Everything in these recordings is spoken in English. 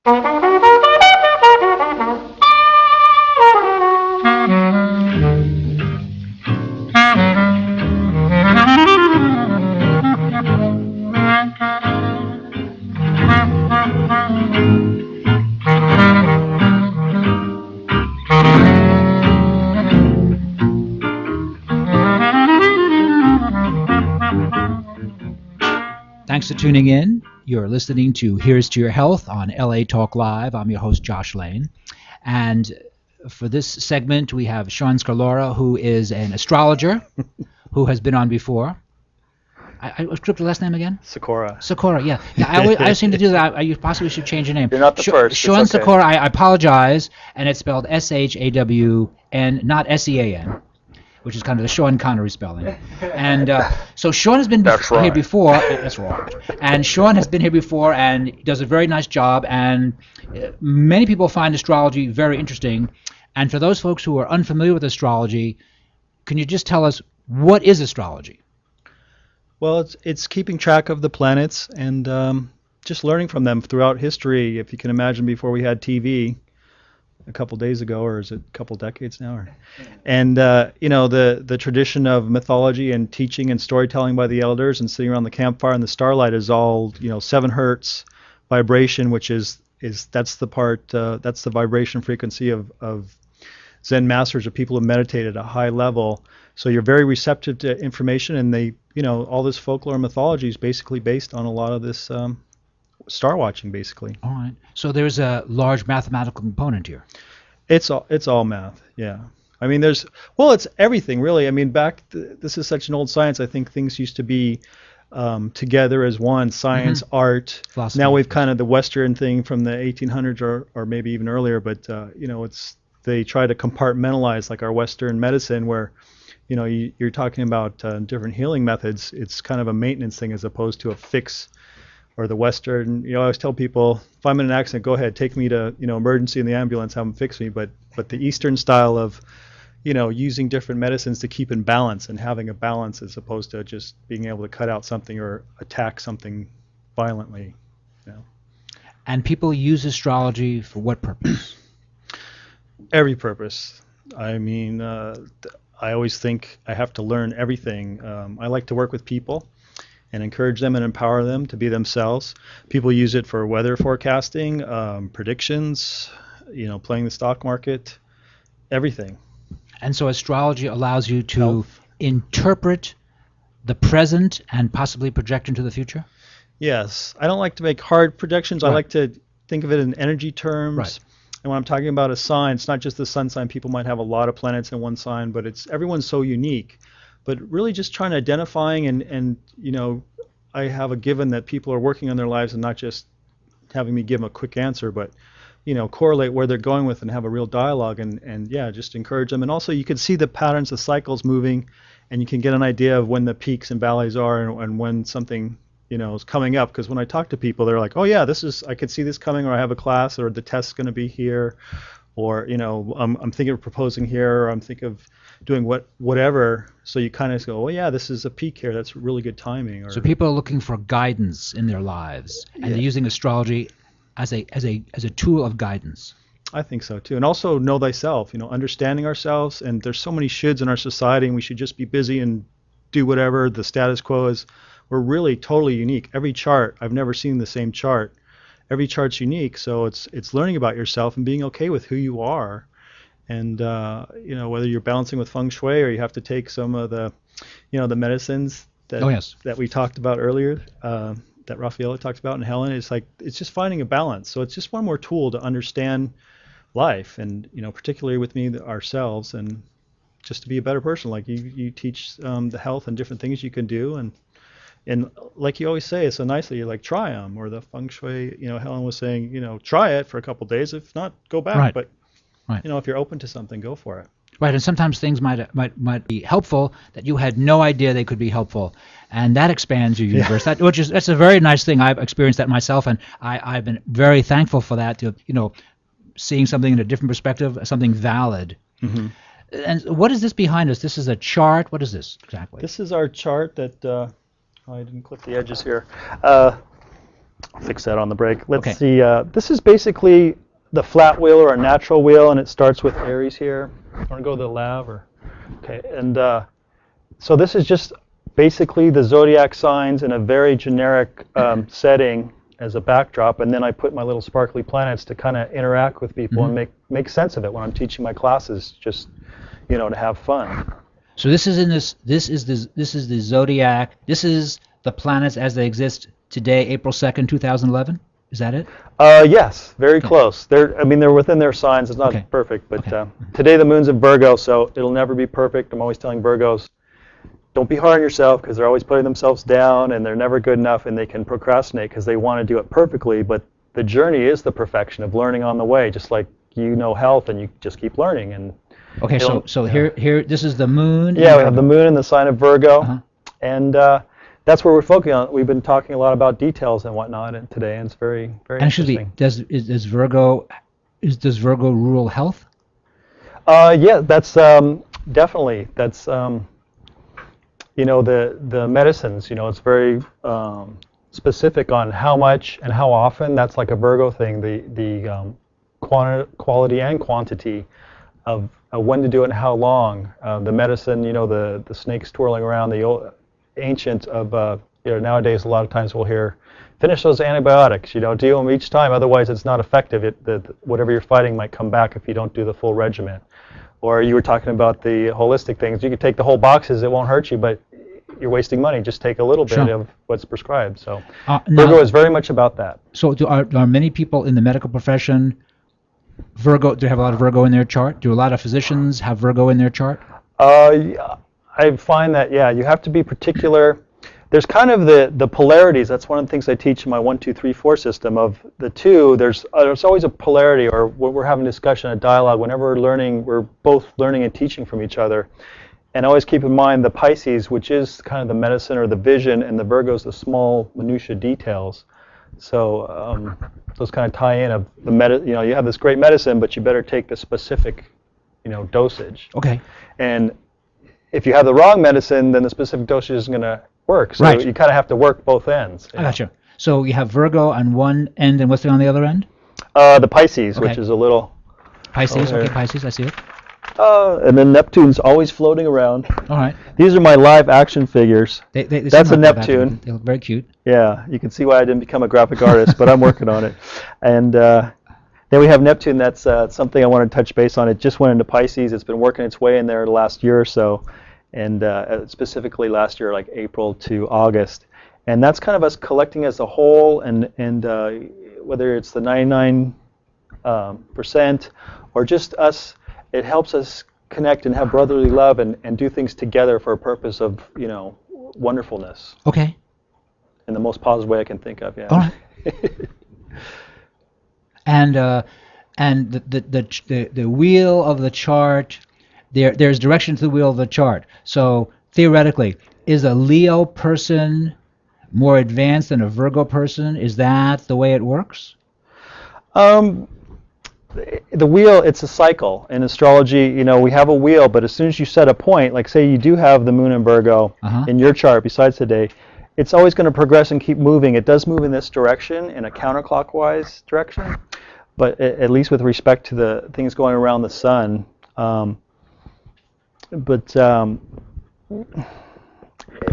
Thanks for tuning in. You're listening to Here's to Your Health on LA Talk Live. I'm your host, Josh Lane. And for this segment, we have Shawn, who is an astrologer who has been on before. What's the last name again? Sakura. Sakura, yeah. I seem to do that. You possibly should change your name. You're not the first. Shawn okay. Sakura, I apologize. And it's spelled S-H-A-W-N, not S-E-A-N, which is kind of the Sean Connery spelling. And so Shawn has been here before. That's right. And Shawn has been here before and does a very nice job. And many people find astrology very interesting. And for those folks who are unfamiliar with astrology, can you just tell us what is astrology? Well, it's keeping track of the planets and just learning from them throughout history. If you can imagine, before we had TV a couple days ago, or is it a couple decades now? And the tradition of mythology and teaching and storytelling by the elders and sitting around the campfire in the starlight is all 7 hertz vibration, which is that's the vibration frequency of Zen masters, or people who meditate at a high level. So you're very receptive to information, and they, all this folklore and mythology is basically based on a lot of this star watching, basically. All right. So there's a large mathematical component here. It's all math, yeah. I mean, it's everything, really. I mean, this is such an old science. I think things used to be together as one: science, art. Philosophy. Now we've kind of the Western thing from the 1800s or maybe even earlier, but they try to compartmentalize, like our Western medicine, where you're talking about different healing methods. It's kind of a maintenance thing as opposed to a fix. Or the Western, I always tell people, if I'm in an accident, go ahead, take me to emergency in the ambulance, have them fix me. But the Eastern style of using different medicines to keep in balance and having a balance, as opposed to just being able to cut out something or attack something violently. And people use astrology for what purpose? Every purpose. I mean, I always think I have to learn everything. I like to work with people and encourage them and empower them to be themselves. People use it for weather forecasting, predictions, playing the stock market, everything. And so astrology allows you to interpret the present and possibly project into the future? Yes. I don't like to make hard predictions. Right. I like to think of it in energy terms. Right. And when I'm talking about a sign, it's not just the sun sign. People might have a lot of planets in one sign, but everyone's so unique. But really just trying to identifying and I have a given that people are working on their lives and not just having me give them a quick answer, but correlate where they're going with and have a real dialogue and just encourage them. And also you can see the patterns, the cycles moving, and you can get an idea of when the peaks and valleys are and when something is coming up. Because when I talk to people, they're like, oh yeah, I could see this coming, or I have a class, or the test's going to be here, or I'm thinking of proposing here, or I'm thinking of doing whatever. So you kind of go, oh yeah, this is a peak here. That's really good timing. So people are looking for guidance in their lives, and they're using astrology as a tool of guidance. I think so too. And also know thyself, understanding ourselves. And there's so many shoulds in our society, and we should just be busy and do whatever the status quo is. We're really totally unique. Every chart, I've never seen the same chart. Every chart's unique. So it's learning about yourself and being okay with who you are. And whether you're balancing with feng shui, or you have to take some of the the medicines that we talked about earlier, that Rafaela talked about, and Helen, it's just finding a balance. So it's just one more tool to understand life, and particularly with me, ourselves, and just to be a better person. Like you teach the health and different things you can do, and like you always say, so nicely, you're like, try them. Or the feng shui, Helen was saying, try it for a couple days. If not, go back. Right. But if you're open to something, go for it. Right, and sometimes things might be helpful that you had no idea they could be helpful, and that expands your universe. Yeah. That's a very nice thing. I've experienced that myself, and I've been very thankful for that. To seeing something in a different perspective, something valid. Mm-hmm. And what is this behind us? This is a chart. What is this exactly? This is our chart that I didn't clip the edges here. fix that on the break. Let's Okay. see. This is basically the flat wheel or a natural wheel, and it starts with Aries here. Want to go to the lav or? Okay, and so this is just basically the zodiac signs in a very generic setting as a backdrop, and then I put my little sparkly planets to kind of interact with people and make sense of it when I'm teaching my classes, just to have fun. So this is the zodiac. This is the planets as they exist today, April 2nd, 2011. Is that it? Yes, very close. They're within their signs. It's not perfect, but today the moon's in Virgo, so it'll never be perfect. I'm always telling Virgos, don't be hard on yourself, because they're always putting themselves down and they're never good enough, and they can procrastinate because they want to do it perfectly. But the journey is the perfection of learning on the way, just like health, and you just keep learning. And okay, so here this is the moon. Yeah, we have the moon in the sign of Virgo, and that's where we're focusing on. We've been talking a lot about details and whatnot today, and it's very, very interesting. Does Virgo rule health? Yeah, that's definitely the medicines. It's very specific on how much and how often. That's like a Virgo thing. The quality and quantity of when to do it and how long. The medicine, the snakes twirling around, the old ancient of, nowadays a lot of times we'll hear, finish those antibiotics, do them each time, otherwise it's not effective. Whatever you're fighting might come back if you don't do the full regimen. Or you were talking about the holistic things. You could take the whole boxes, it won't hurt you, but you're wasting money. Just take a little bit of what's prescribed. So Virgo is very much about that. So are many people in the medical profession Virgo? Do they have a lot of Virgo in their chart? Do a lot of physicians have Virgo in their chart? I find that, you have to be particular. There's kind of the polarities. That's one of the things I teach in my 1, 2, 3, 4 system. Of the two, there's always a polarity, or when we're having a discussion, a dialogue, whenever we're learning, we're both learning and teaching from each other. And always keep in mind the Pisces, which is kind of the medicine or the vision, and the Virgo's the small minutia details. So those kind of tie in of the you have this great medicine, but you better take the specific, dosage. Okay. And if you have the wrong medicine, then the specific dosage isn't going to work. So you kind of have to work both ends. I gotcha. So you have Virgo on one end, and what's on the other end? The Pisces, which is a little... Pisces, okay, Pisces, I see it. And then Neptune's always floating around. All right. These are my live action figures. They That's a Neptune. They look very cute. Yeah, you can see why I didn't become a graphic artist, but I'm working on it. And then we have Neptune. That's something I want to touch base on. It just went into Pisces. It's been working its way in there the last year or so, and specifically last year, like April to August. And that's kind of us collecting as a whole, and whether it's the 99% or just us, it helps us connect and have brotherly love and do things together for a purpose of, wonderfulness. Okay. In the most positive way I can think of, yeah. All right. And the wheel of the chart, there's direction to the wheel of the chart. So theoretically, is a Leo person more advanced than a Virgo person? Is that the way it works? The wheel, it's a cycle. In astrology, we have a wheel, but as soon as you set a point, like say you do have the moon in Virgo in your chart besides today, it's always going to progress and keep moving. It does move in this direction, in a counterclockwise direction, but at least with respect to the things going around the sun.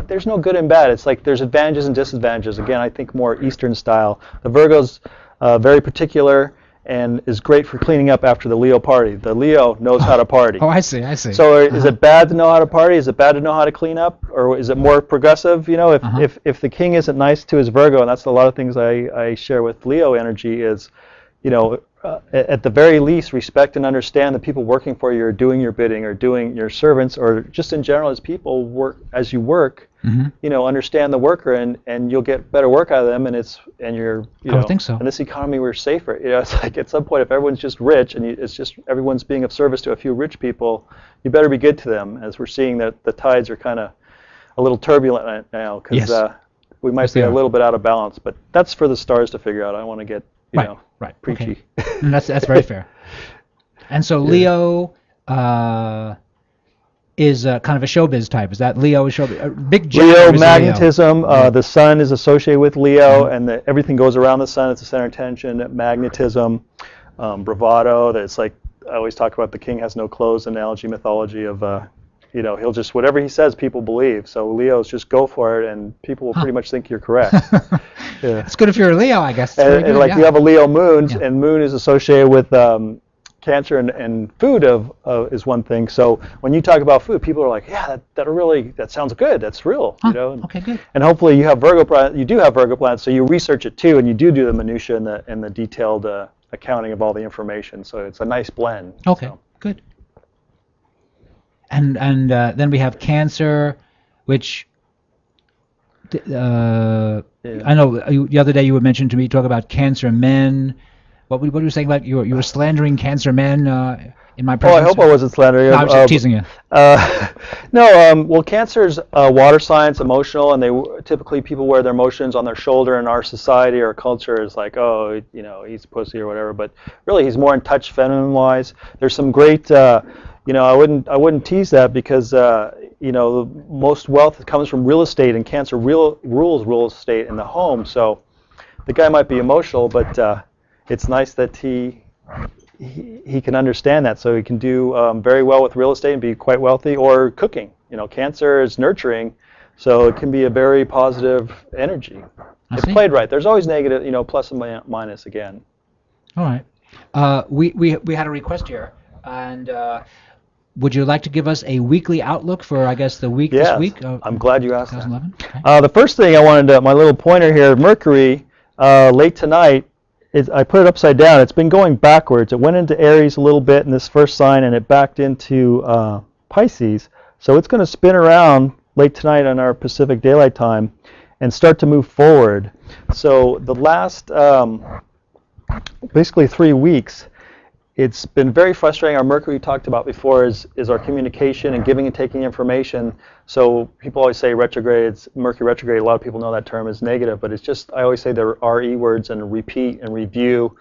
There's no good and bad. It's like there's advantages and disadvantages. Again, I think more Eastern style. The Virgo's very particular and is great for cleaning up after the Leo party. The Leo knows how to party. Oh, I see. So is it bad to know how to party? Is it bad to know how to clean up? Or is it more progressive? If the king isn't nice to his Virgo, and that's a lot of things I share with Leo energy is, at the very least, respect and understand the people working for you, or doing your bidding, or doing your servants, or just in general as people work as you work. Understand the worker, and you'll get better work out of them, and you're I would think so. In this economy we're safer. It's like at some point if everyone's just rich and it's just everyone's being of service to a few rich people, you better be good to them. As we're seeing that the tides are kind of a little turbulent right now because we might be a little bit out of balance. But that's for the stars to figure out. I don't want to get preachy. Okay. And that's very fair. And so Leo. is kind of a showbiz type. Is that Leo is showbiz? Big Leo, magnetism. The sun is associated with Leo, and everything goes around the sun. It's the center of attention. Magnetism, bravado. That's like I always talk about. The king has no clothes. Analogy, mythology of, he'll just whatever he says, people believe. So Leo's just go for it, and people will pretty much think you're correct. Yeah. It's good if you're a Leo, I guess. And like you have a Leo moon, and moon is associated with Cancer and food is one thing. So when you talk about food, people are like, yeah, that sounds good. That's real, Okay, good. And hopefully you have Virgo planet. You do have Virgo planet, so you research it too, and you do the minutia and the detailed accounting of all the information. So it's a nice blend. Okay, good. And then we have Cancer, which I know the other day you were mentioning to me talk about Cancer men. What were you saying about you were slandering Cancer men in my presence? Oh, I hope I wasn't slandering. No, I was just teasing you. Well, Cancer's water signs, emotional, and typically people wear their emotions on their shoulder. In our society or culture is like, oh, he's pussy or whatever. But really, he's more in touch, feminine-wise. There's some great, I wouldn't tease that because most wealth comes from real estate, and Cancer rules real estate in the home. So the guy might be emotional, but it's nice that he can understand that, so he can do very well with real estate and be quite wealthy, or cooking. Cancer is nurturing, so it can be a very positive energy. It's played right. There's always negative, plus and minus again. All right. We had a request here, and would you like to give us a weekly outlook for, I guess, the week this week? I'm glad you asked 2011. that. Okay. The first thing I wanted my little pointer here, Mercury, late tonight. I put it upside down. It's been going backwards. It went into Aries a little bit in this first sign, and it backed into Pisces. So it's going to spin around late tonight on our Pacific Daylight Time and start to move forward. So the last basically 3 weeks, it's been very frustrating. Our Mercury we talked about before is our communication and giving and taking information. So people always say retrograde, Mercury retrograde. A lot of people know that term is negative, but it's just, I always say there are E words and repeat and review.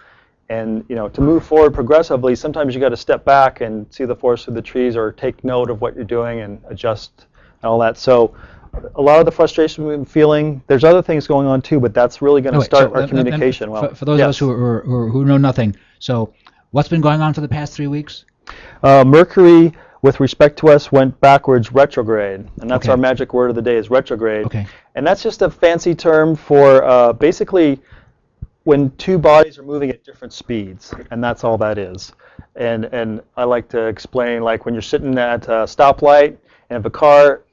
And to move forward progressively, sometimes you got to step back and see the forest through the trees, or take note of what you're doing and adjust and all that. So a lot of the frustration we've been feeling, there's other things going on too, but that's really going to start our communication. For those of us who know nothing, so what's been going on for the past 3 weeks? Mercury, with respect to us, went backwards retrograde, and that's our magic word of the day is retrograde. Okay. And that's just a fancy term for basically when two bodies are moving at different speeds, and that's all that is. And I like to explain, like when you're sitting at a stoplight, and if a car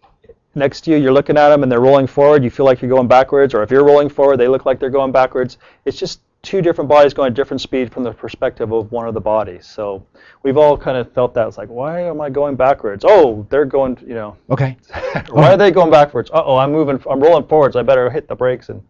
next to you, you're looking at them and they're rolling forward, you feel like you're going backwards, or if you're rolling forward, they look like they're going backwards. It's just two different bodies going at different speed from the perspective of one of the bodies. So we've all kind of felt that. It's like, why am I going backwards? Oh, they're going, Okay. Why are they going backwards? Uh-oh, I'm rolling forwards. I better hit the brakes and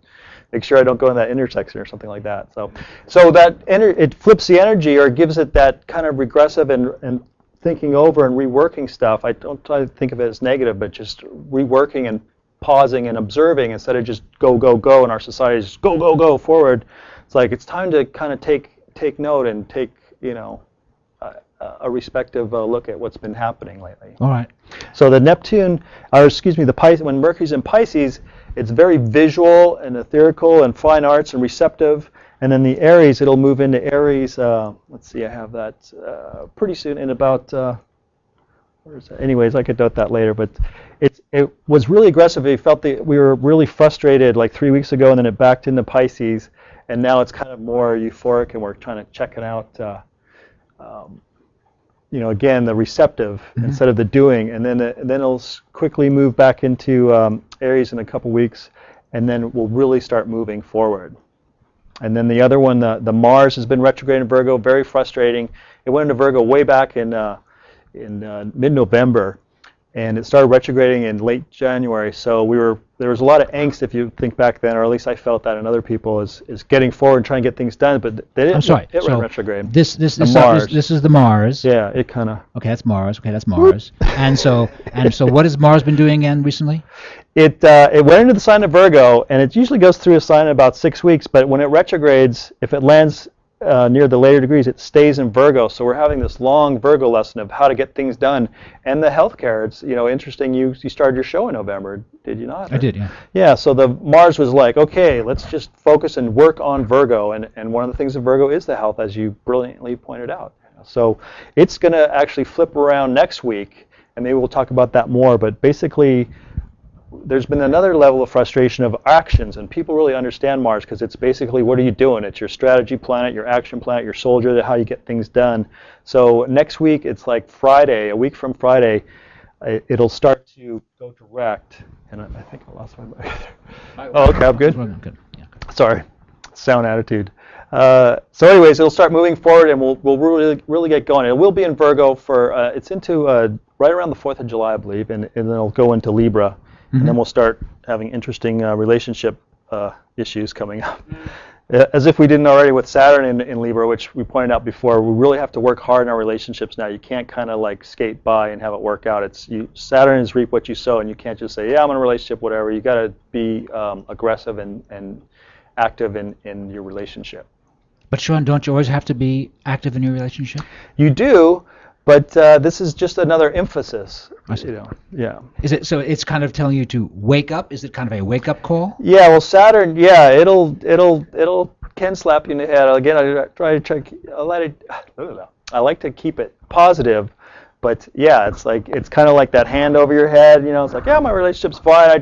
make sure I don't go in that intersection or something like that. So that it flips the energy, or gives it that kind of regressive and thinking over and reworking stuff. I don't try to think of it as negative, but just reworking and pausing and observing instead of just go, go, go. In our society, just go, go, go forward. It's like it's time to kind of take note and take a respective look at what's been happening lately. All right. So the when Mercury's in Pisces, it's very visual and ethereal and fine arts and receptive. And then the Aries, it'll move into Aries. Let's see, I have that pretty soon in about. Where is that? Anyways, I could note that later. But it was really aggressive. We felt we were really frustrated like 3 weeks ago, and then it backed into Pisces. And now it's kind of more euphoric, and we're trying to check it out. Again, the receptive instead of the doing, and then it'll quickly move back into Aries in a couple weeks, and then we'll really start moving forward. And then the other one, the Mars has been retrograde in Virgo, very frustrating. It went into Virgo way back in mid-November, and it started retrograding in late January. So there was a lot of angst, if you think back then, or at least I felt that in other people, is getting forward and trying to get things done. But they didn't. It went retrograde. This is the Mars. Yeah, it kind of. Okay, that's Mars. and so what has Mars been doing again recently? It went into the sign of Virgo, and it usually goes through a sign in about 6 weeks. But when it retrogrades, if it lands near the later degrees, it stays in Virgo. So we're having this long Virgo lesson of how to get things done. And the healthcare, it's, interesting, you started your show in November, did you not? I did, yeah. Yeah, so the Mars was like, okay, let's just focus and work on Virgo. And one of the things of Virgo is the health, as you brilliantly pointed out. So it's going to actually flip around next week, and maybe we'll talk about that more. But basically, there's been another level of frustration of actions, and people really understand Mars because it's basically, what are you doing? It's your strategy planet, your action planet, your soldier, how you get things done. So next week, it's like Friday, a week from Friday, it'll start to go direct. And I think I lost my mic. Oh, okay, I'm good? Good. Yeah, good. Sorry, sound attitude. So anyways, it'll start moving forward, and we'll really get going. It will be in Virgo for, it's into right around the 4th of July, I believe, and then it'll go into Libra. And then we'll start having interesting relationship issues coming up. As if we didn't already with Saturn in Libra, which we pointed out before, we really have to work hard in our relationships now. You can't kind of like skate by and have it work out. Saturn is reap what you sow, and you can't just say, yeah, I'm in a relationship, whatever. You got to be aggressive and active in your relationship. But Shawn, don't you always have to be active in your relationship? You do. But this is just another emphasis, yeah. Is it so? It's kind of telling you to wake up. Is it kind of a wake-up call? Yeah. Well, Saturn, yeah, it'll can slap you in the head. Again, I like to keep it positive, but yeah, it's kind of like that hand over your head. It's like, yeah, my relationship's fine. I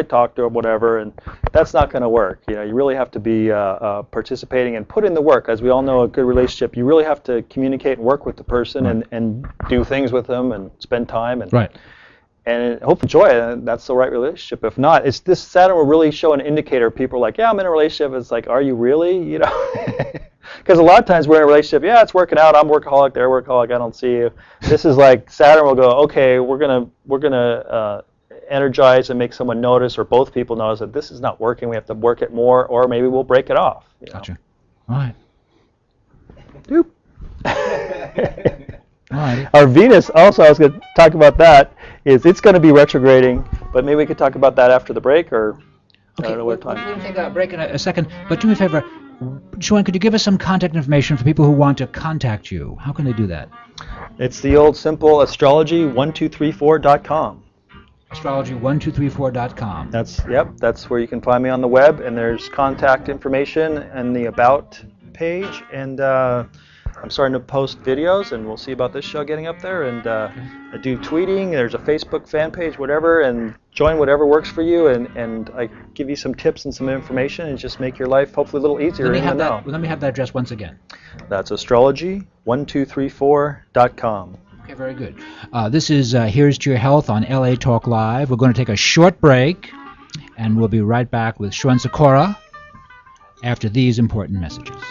talk to him, whatever, and that's not going to work. You really have to be participating and put in the work. As we all know, a good relationship, you really have to communicate and work with the person, right, and do things with them and spend time and right, and hope enjoy it. And that's the right relationship. If not, it's this Saturn will really show an indicator. People are like, yeah, I'm in a relationship. It's like, are you really? Because a lot of times we're in a relationship, yeah, it's working out, I'm workaholic, they're workaholic, I don't see you. This is like Saturn will go, okay, we're gonna energize and make someone notice, or both people notice that this is not working, we have to work it more, or maybe we'll break it off. Gotcha. All right. Doop. All right. Our Venus, also, I was going to talk about that, it's going to be retrograding, but maybe we could talk about that after the break, or okay, I don't know what time. We'll take a break in a second, but do me a favor. Shawn, could you give us some contact information for people who want to contact you? How can they do that? It's the old simple astrology1234.com. Astrology1234.com. That's where you can find me on the web, and there's contact information and the about page, and I'm starting to post videos, and we'll see about this show getting up there, and I do tweeting, there's a Facebook fan page, whatever, and join whatever works for you, and I give you some tips and some information, and just make your life hopefully a little easier. Let me have that address once again. That's astrology1234.com. Okay, very good. This is Here's to Your Health on LA Talk Live. We're going to take a short break, and we'll be right back with Shawn Sikora after these important messages.